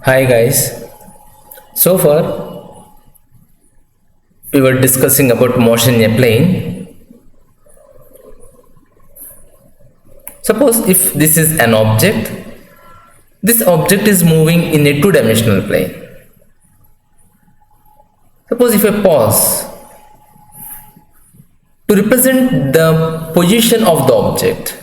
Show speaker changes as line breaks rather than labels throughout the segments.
Hi guys. So far we were discussing about motion in a plane. Suppose if this is an object, this object is moving in a two-dimensional plane. Suppose if I pause to represent the position of the object.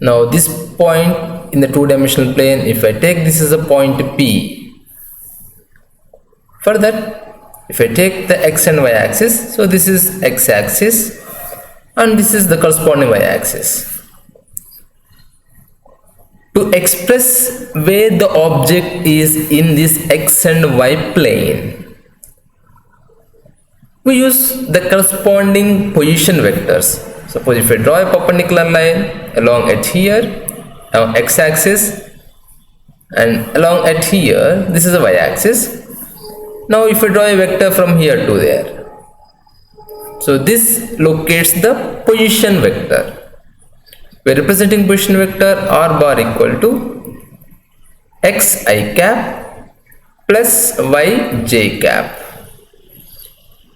Now this point in the two-dimensional plane, if I take this as a point P, for that if I take the x and y axis, so this is x axis and this is the corresponding y axis. To express where the object is in this x and y plane, we use the corresponding position vectors. Suppose if I draw a perpendicular line along at here, now x axis, and along at here, this is the y axis. Now if I draw a vector from here to there, so this locates the position vector. We are representing position vector r bar equal to x I cap plus y j cap.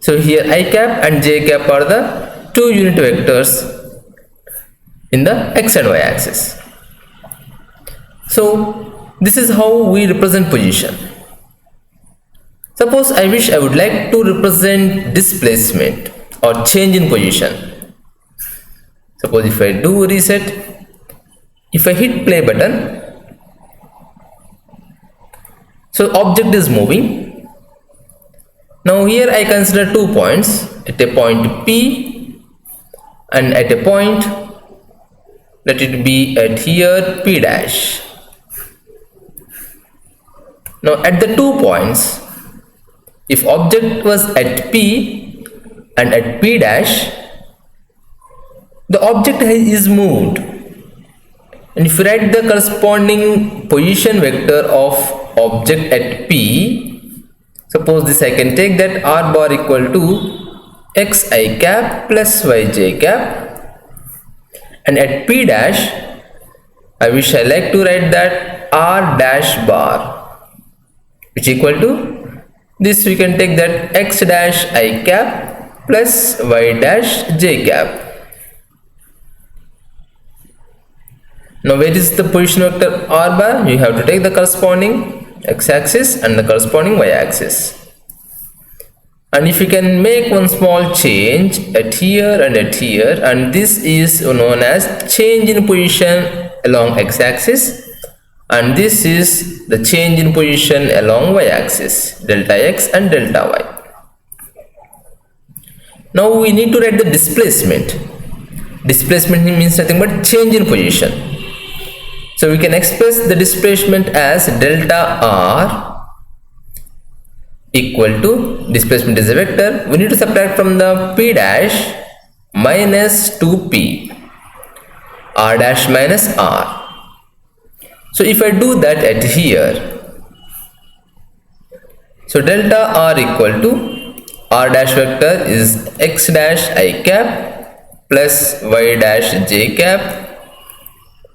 So here I cap and j cap are the two unit vectors in the x and y axis. So this is how we represent position. Suppose I wish I would like to represent displacement or change in position. Suppose if I do reset, if I hit play button, so object is moving. Now here I consider 2 points, at a point P and at a point, let it be at here P dash. Now at the 2 points, if object was at P and at P dash, the object is moved, and if you write the corresponding position vector of object at P, suppose this I can take that r bar equal to x I cap plus y j cap, and at P dash I wish I like to write that r dash bar, which equal to this. We can take that x dash I cap plus y dash j cap. Now where is the position vector r bar? You have to take the corresponding x axis and the corresponding y axis. And if you can make one small change at here and at here, and this is known as change in position along x axis, and this is the change in position along y axis, delta x and delta y. Now we need to write the displacement. Displacement means nothing but change in position. So we can express the displacement as delta r equal to, displacement is a vector, we need to subtract from the p dash minus 2p, r dash minus r. So if I do that at here, so delta r equal to r dash vector is x dash I cap plus y dash j cap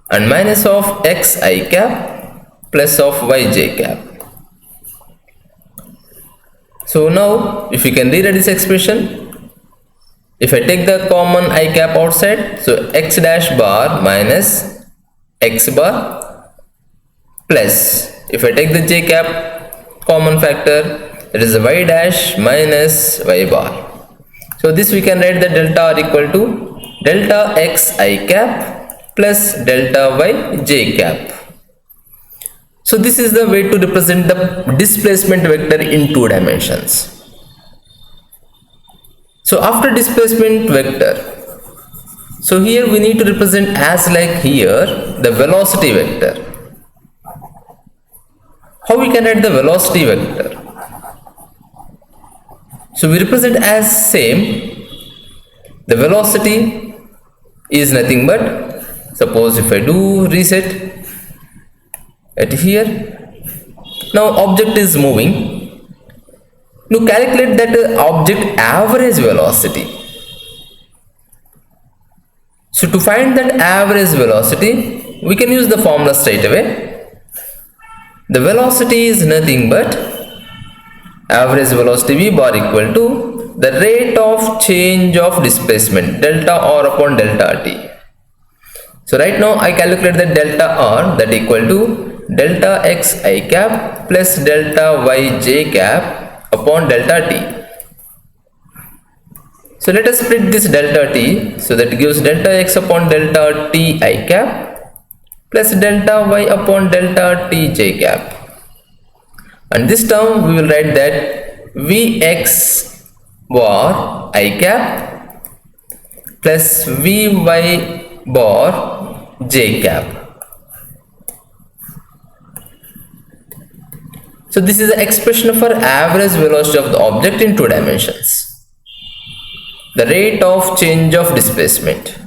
and minus of x I cap plus of y j cap. So now if you can rewrite this expression, if I take the common I cap outside, so x dash bar minus x bar plus, if I take the j cap common factor, that is y dash minus y bar. So this we can write the delta r equal to delta x I cap plus delta y j cap. So this is the way to represent the displacement vector in 2 dimensions. So after displacement vector, so here we need to represent as like here the velocity vector. How we can write the velocity vector? So we represent as same, the velocity is nothing but, suppose if I do reset at here, now object is moving. To calculate that object average velocity, so to find that average velocity, we can use the formula straight away. The velocity is nothing but average velocity v bar equal to the rate of change of displacement delta r upon delta t. So right now I calculate the delta r, that equal to delta x I cap plus delta y j cap upon delta t. So let us split this delta t, so that gives delta x upon delta t I cap plus delta y upon delta t j cap, and this term we will write that vx bar I cap plus vy bar j cap. So this is the expression for average velocity of the object in 2 dimensions, the rate of change of displacement.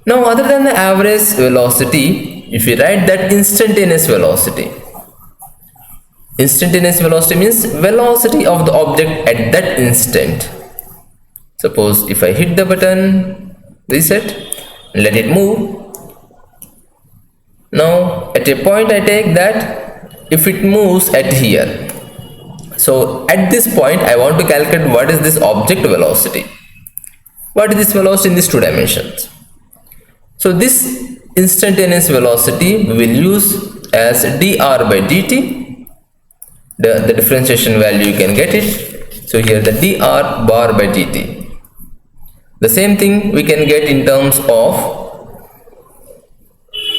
Now, other than the average velocity, if we write that instantaneous velocity means velocity of the object at that instant. Suppose if I hit the button, reset, and let it move. Now at a point I take that if it moves at here, so at this point I want to calculate what is this object velocity, what is this velocity in these 2 dimensions. So this instantaneous velocity we will use as dr by dt, the differentiation value you can get it. So here the dr bar by dt, the same thing we can get in terms of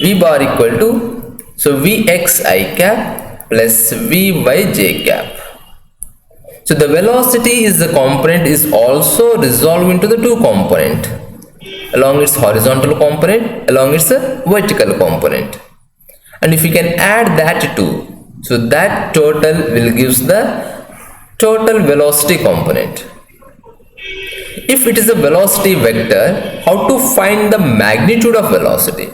v bar equal to, so vx I cap plus vy j cap. So the velocity is the component is also resolved into the 2 component, along its horizontal component, along its vertical component, and if we can add that too, so that total will gives the total velocity component. If it is a velocity vector, how to find the magnitude of velocity?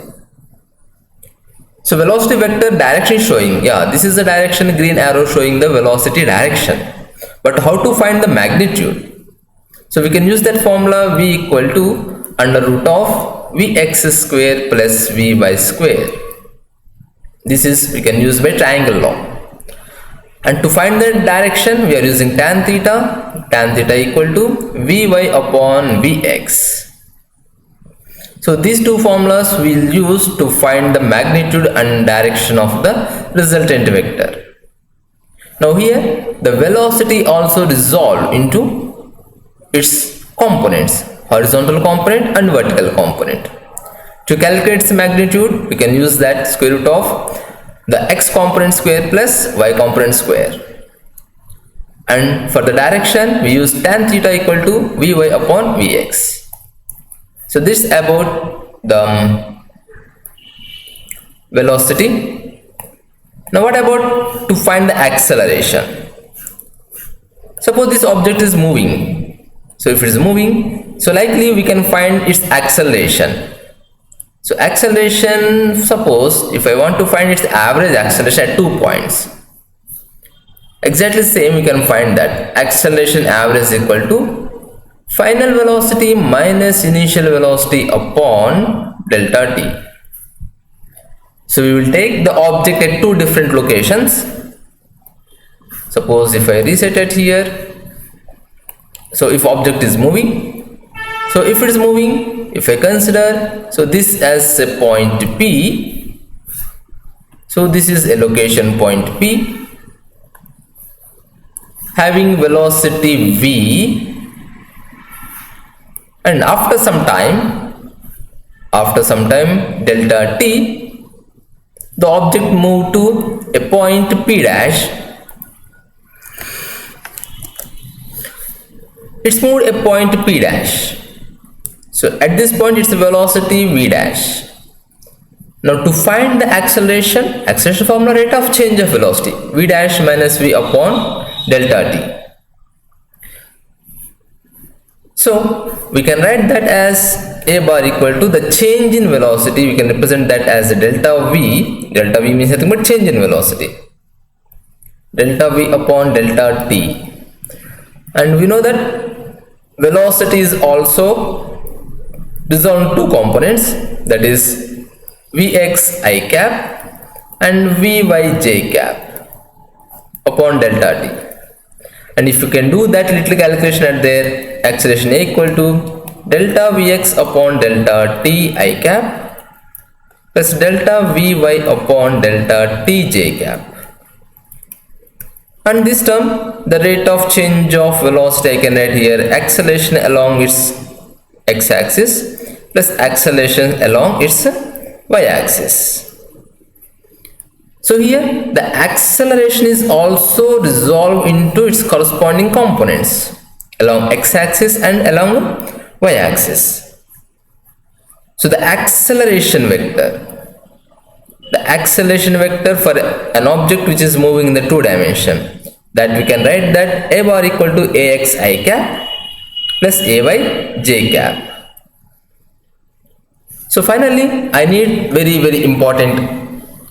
So velocity vector direction showing, yeah, this is the direction, green arrow showing the velocity direction, but how to find the magnitude? So we can use that formula v equal to under root of vx square plus vy square. This is we can use by triangle law, and to find the direction we are using tan theta equal to vy upon vx. So these 2 formulas we will use to find the magnitude and direction of the resultant vector. Now here the velocity also resolved into its components, horizontal component and vertical component. To calculate its magnitude, we can use that square root of the x component square plus y component square, and for the direction we use tan theta equal to vy upon vx. So this about the velocity. Now what about to find the acceleration? Suppose this object is moving. So if it is moving, so likely we can find its acceleration. So acceleration, suppose if I want to find its average acceleration at 2 points, exactly same we can find that acceleration average is equal to final velocity minus initial velocity upon delta t. So we will take the object at 2 different locations. Suppose if I reset it here, so if object is moving, so if it is moving, if I consider, so this as a point P, so this is a location point P having velocity v, and after some time delta t, the object moved to a point P dash. It's moved a point P dash. So at this point its velocity v dash. Now to find the acceleration formula, rate of change of velocity v dash minus v upon delta t. So we can write that as a bar equal to the change in velocity. We can represent that as delta v. Delta v means nothing but change in velocity. Delta v upon delta t. And we know that velocity is also resolved in 2 components, that is vx I cap and Vyj cap upon delta t. And if you can do that little calculation at there, acceleration A equal to delta Vx upon delta t I cap plus delta Vy upon delta tj cap. And this term, the rate of change of velocity, I can write here acceleration along its x-axis plus acceleration along its y-axis. So here the acceleration is also resolved into its corresponding components along x-axis and along y-axis. So the acceleration vector for an object which is moving in the two dimension, that we can write that a bar equal to ax I cap plus ay j cap. So finally I need very important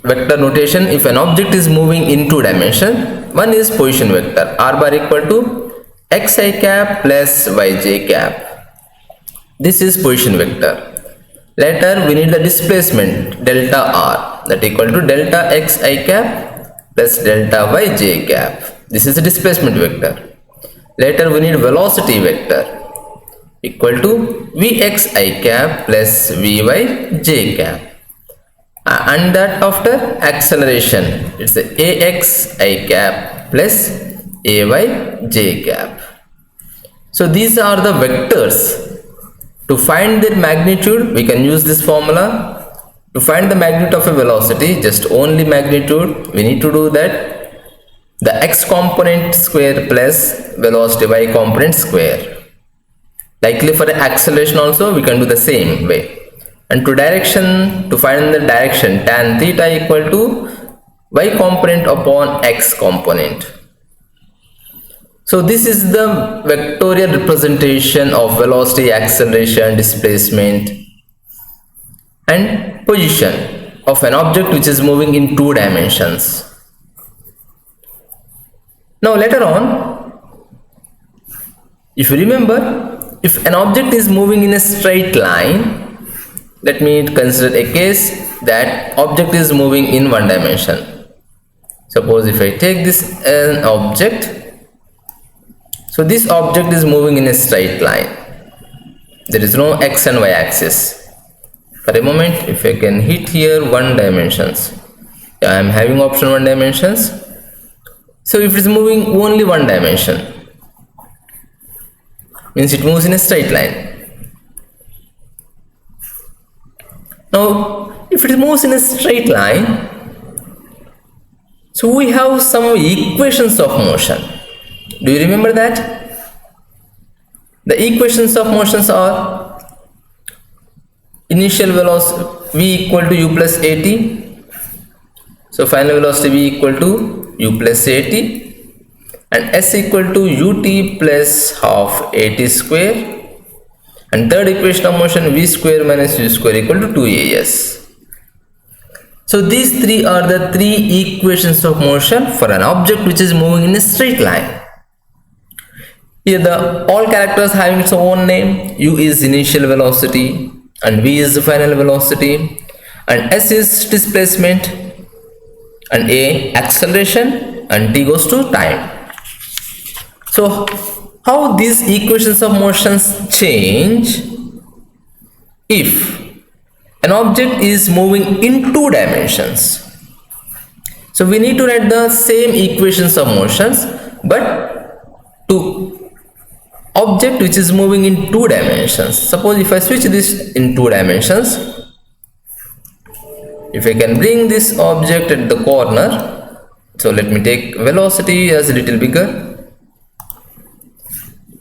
vector notation if an object is moving in two dimension. One is position vector, r bar equal to xi cap plus yj cap. This is position vector. Later we need the displacement delta r, that equal to delta xi cap plus delta yj cap. This is a displacement vector. Later we need velocity vector equal to vxi cap plus vyj cap. And that after acceleration, it's the ax I cap plus ay j cap. So these are the vectors. To find their magnitude, we can use this formula. To find the magnitude of a velocity, just only magnitude, we need to do that the x component square plus velocity y component square. Likely for acceleration also we can do the same way. And to direction, to find the direction, tan theta equal to y component upon x component. So this is the vectorial representation of velocity, acceleration, displacement and position of an object which is moving in two dimensions. Now later on, if you remember, if an object is moving in a straight line, let me consider a case that object is moving in one dimension. Suppose if I take this an object, so this object is moving in a straight line. There is no x and y axis. For a moment, if I can hit here one dimensions, I am having option one dimensions. So if it is moving only one dimension, means it moves in a straight line. Now, if it moves in a straight line, so we have some equations of motion. Do you remember that? The equations of motions are initial velocity v equal to u plus at. So final velocity v equal to u plus at and s equal to ut plus half at square. And third equation of motion v square minus u square equal to 2as. So these three are the three equations of motion for an object which is moving in a straight line. Here the all characters having its own name. U is initial velocity and v is the final velocity and s is displacement and a acceleration and t goes to time. So how these equations of motions change if an object is moving in two dimensions? So we need to write the same equations of motions, but to object which is moving in two dimensions. Suppose if I switch this in two dimensions, if I can bring this object at the corner, so let me take velocity as a little bigger,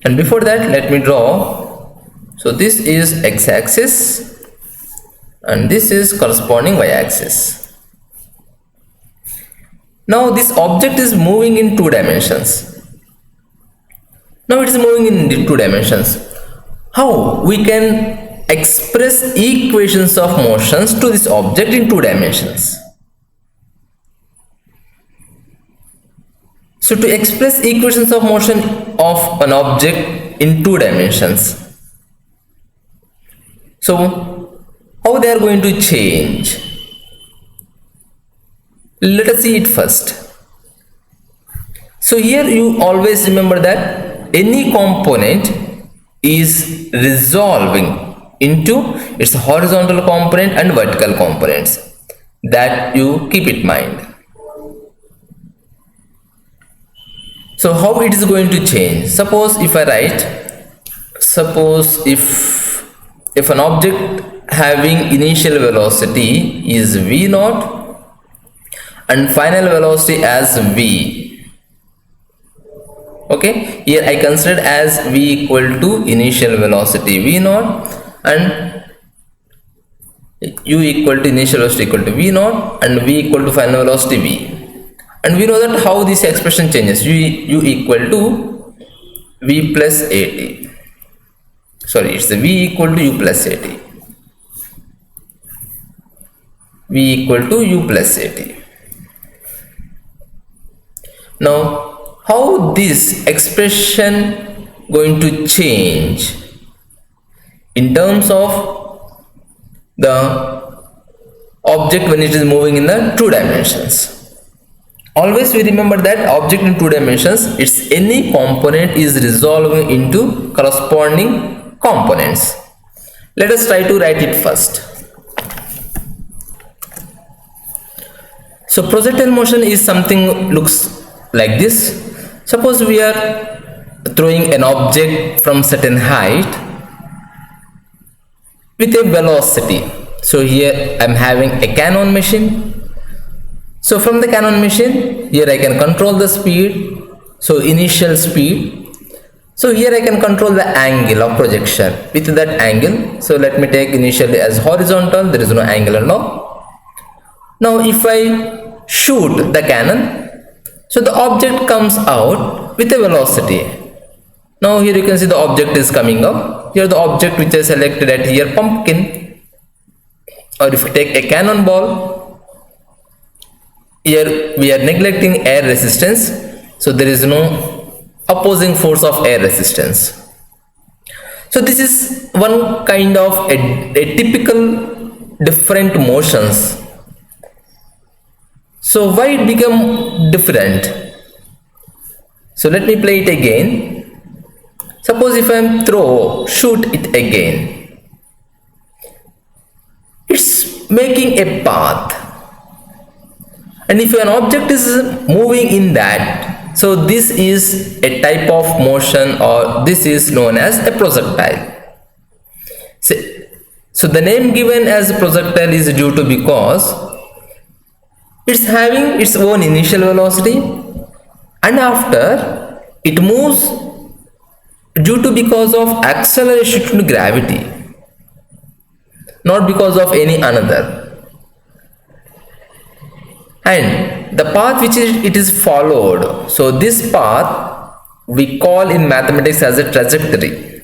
and before that let me draw. So this is x-axis and this is corresponding y-axis. Now this object is moving in two dimensions. Now it is moving in two dimensions. How we can express equations of motions to this object in two dimensions? So to express equations of motion of an object in two dimensions, so how they are going to change? Let us see it first. So here you always remember that any component is resolving into its horizontal component and vertical components. That you keep in mind. So how it is going to change? Suppose if I write, suppose if an object having initial velocity is v naught and final velocity as v. Okay, here I consider as v equal to initial velocity v naught and u equal to initial velocity equal to v naught and v equal to final velocity v. And we know that how this expression changes. U equal to v plus at. Sorry, it's the v equal to u plus at. V equal to u plus at. Now, how this expression going to change in terms of the object when it is moving in the two dimensions? Always we remember that object in two dimensions, its any component is resolving into corresponding components. Let us try to write it first. So projectile motion is something looks like this. Suppose we are throwing an object from certain height with a velocity. So here I am having a Canon machine. So from the Canon machine, here I can control the speed. So initial speed. So here I can control the angle of projection with that angle. So let me take initially as horizontal. There is no angle and all. Now if I shoot the cannon, so the object comes out with a velocity. Now here you can see the object is coming up. Here the object which I selected at here pumpkin. Or if you take a cannonball, here we are neglecting air resistance, so there is no opposing force of air resistance. So this is one kind of a typical different motions. So why it become different? So let me play it again. Suppose if I am shoot it again, it's making a path. And if an object is moving in that, so this is a type of motion, or this is known as a projectile. So the name given as projectile is due to because it's having its own initial velocity and after it moves due to because of acceleration to gravity, not because of any another. And the path which it is followed, so this path we call in mathematics as a trajectory.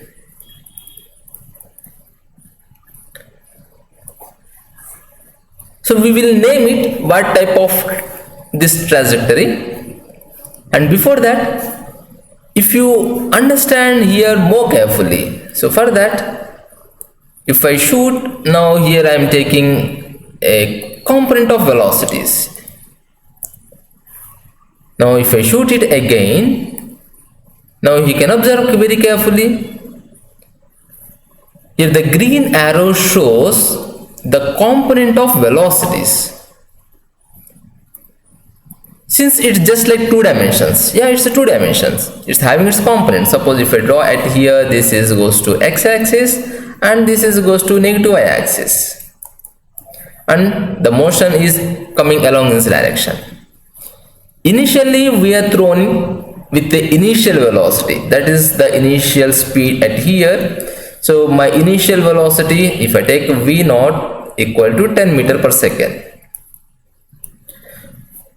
So we will name it what type of this trajectory. And before that, if you understand here more carefully, so for that, if I shoot, now here I am taking a component of velocities. Now if I shoot it again, now you can observe very carefully. Here the green arrow shows the component of velocities. Since it's just like two dimensions, yeah, it's a two dimensions. It's having its components. Suppose if I draw at here, this is goes to x-axis and this is goes to negative y-axis, and the motion is coming along this direction. Initially we are thrown with the initial velocity, that is the initial speed at here. So my initial velocity, if I take v naught equal to 10 meter per second.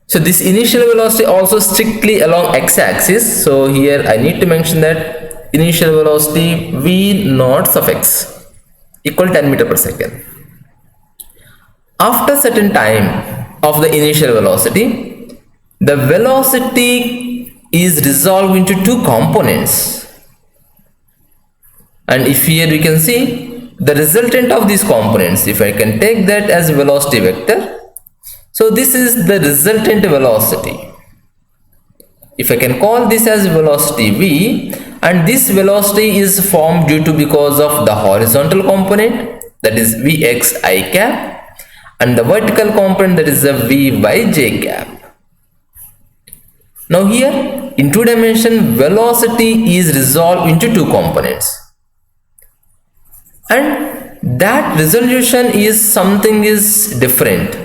So this initial velocity also strictly along x-axis. So here I need to mention that initial velocity v naught suffix equal 10 meter per second. After certain time of the initial velocity, the velocity is resolved into two components, and if here we can see the resultant of these components, if I can take that as velocity vector, So this is the resultant velocity. If I can call this as velocity v, and this velocity is formed due to because of the horizontal component, that is vx I cap, and the vertical component, that is the vy j cap. Now here in two dimension, velocity is resolved into two components, and that resolution is something is different.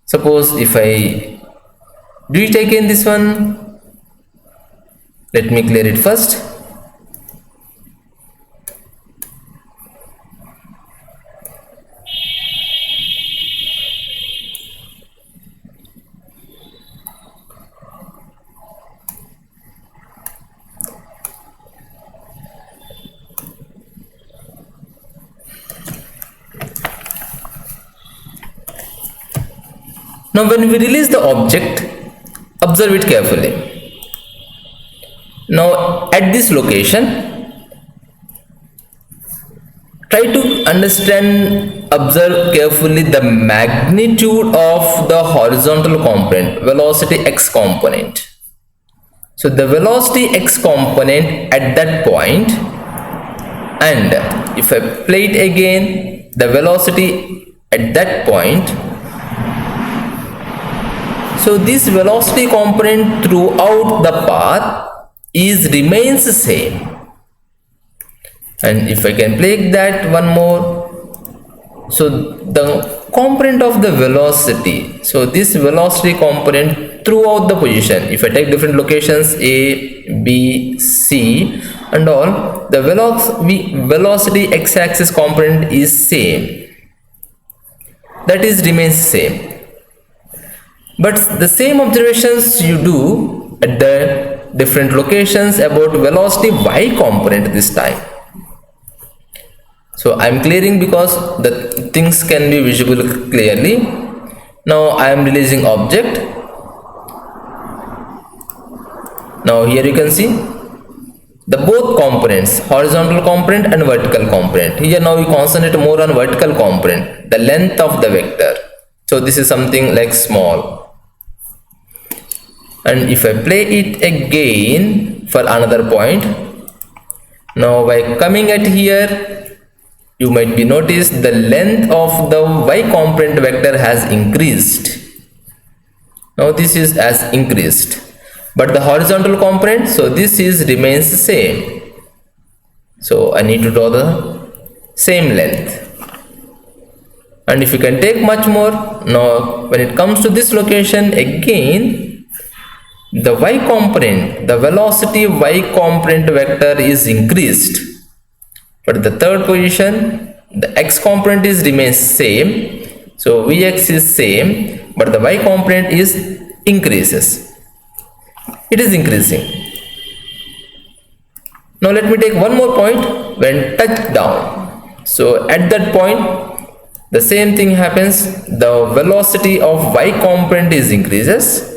Suppose if I do it again, this one, let me clear it first. Now when we release the object, observe it carefully. Now at this location, try to understand, observe carefully the magnitude of the horizontal component, velocity x component. So the velocity x component at that point, and if I play it again, the velocity at that point. So this velocity component throughout the path remains the same. And if I can play that one more, so the component of the velocity, so this velocity component throughout the position, if I take different locations A, B, C and all, the velocity x-axis component is same, that is remains same. But the same observations you do at the different locations about velocity y component this time. So I am clearing because the things can be visible clearly. Now I am releasing object. Now here you can see the both components, horizontal component and vertical component. Here now we concentrate more on vertical component, the length of the vector. So this is something like small. And if I play it again for another point, now by coming at here, you might be noticed the length of the y component vector has increased. Now this is as increased, but the horizontal component, so this is remains the same. So I need to draw the same length. And if you can take much more, now when it comes to this location again, the y component, the velocity y component vector is increased, but the third position, the x component is remains same. So vx is same, but the y component is increases. It is increasing. Now let me take one more point when touch down. So at that point, the same thing happens. The velocity of y component is increases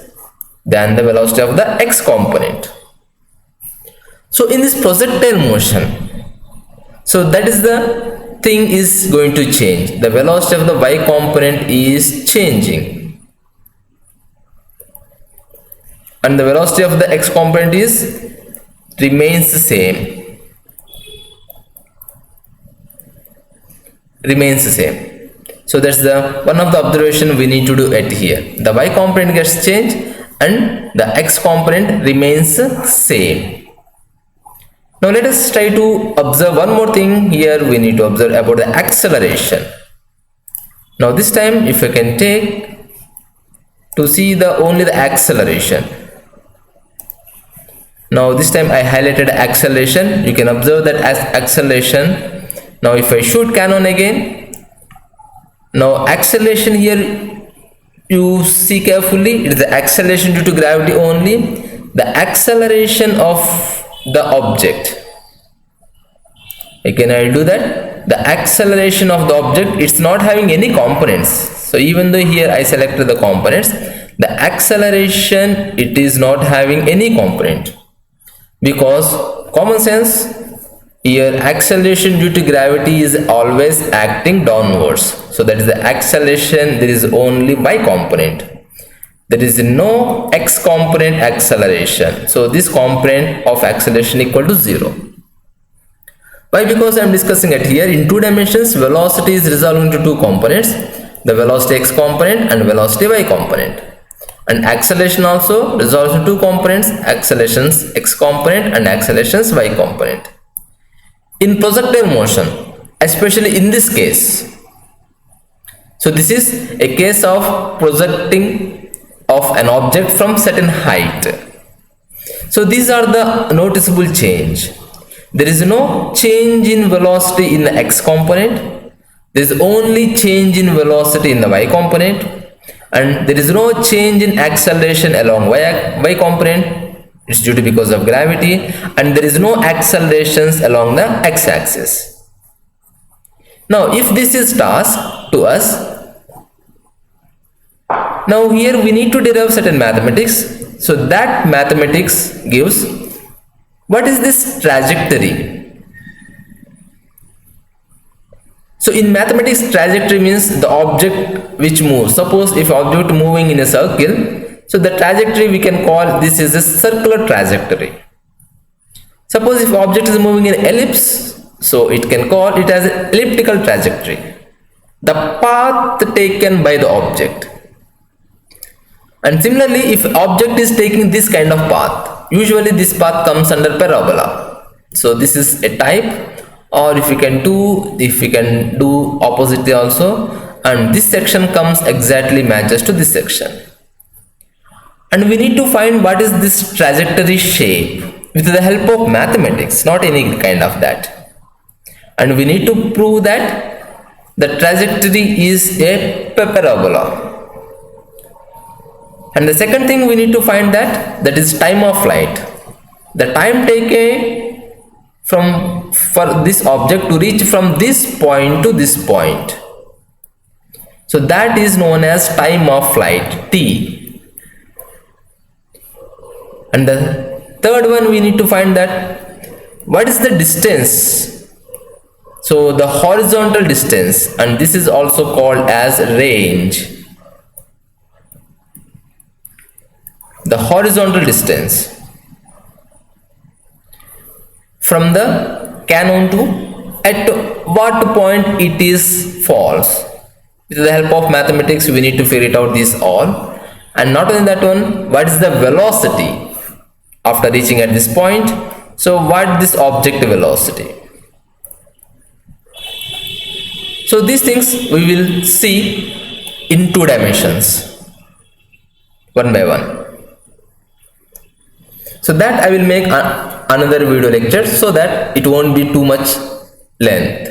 than the velocity of the x component. So in this projectile motion, so that is the thing is going to change. The velocity of the y component is changing, and the velocity of the x component is remains the same. Remains the same. So that's the one of the observation we need to do at here. The y component gets changed and the x component remains same. Now let us try to observe one more thing here. We need to observe about the acceleration. Now this time if I can take to see the only the acceleration. Now this time I highlighted acceleration. You can observe that as acceleration. Now if I shoot Canon again, now acceleration here, you see carefully, it is the acceleration due to gravity only. The acceleration of the object, again I will do that, the acceleration of the object, it's not having any components. So even though here I selected the components, the acceleration, it is not having any component, because common sense, here acceleration due to gravity is always acting downwards. So that is the acceleration. There is only y component. There is no x component acceleration. So this component of acceleration equal to 0. Why? Because I am discussing it here in 2 dimensions. Velocity is resolved into 2 components, the velocity x component and velocity y component. And acceleration also resolves into 2 components, accelerations x component and accelerations y component. In projectile motion, especially in this case, so this is a case of projecting of an object from certain height. So these are the noticeable change. There is no change in velocity in the x component. There is only change in velocity in the y component, and there is no change in acceleration along y component. It's due to because of gravity, and there is no accelerations along the x-axis. Now if this is task to us, now here we need to derive certain mathematics. So that mathematics gives what is this trajectory. So in mathematics, trajectory means the object which moves. Suppose if object moving in a circle, so the trajectory we can call this is a circular trajectory. Suppose if object is moving in ellipse, so it can call it as an elliptical trajectory, the path taken by the object. And similarly, if object is taking this kind of path, usually this path comes under parabola. So this is a type, or if we can do opposite also, and this section comes exactly matches to this section. And we need to find what is this trajectory shape with the help of mathematics, not any kind of that. And we need to prove that the trajectory is a parabola. And the second thing we need to find that is time of flight. The time taken for this object to reach from this point to this point. So that is known as time of flight, t. And the third one, we need to find that what is the distance. So the horizontal distance, and this is also called as range. The horizontal distance from the cannon to at what point it is falls. With the help of mathematics, we need to figure it out this all. And not only that one, what is the velocity after reaching at this point? So what this object velocity? So these things we will see in 2 dimensions, one by one. So that I will make another video lecture so that it won't be too much length.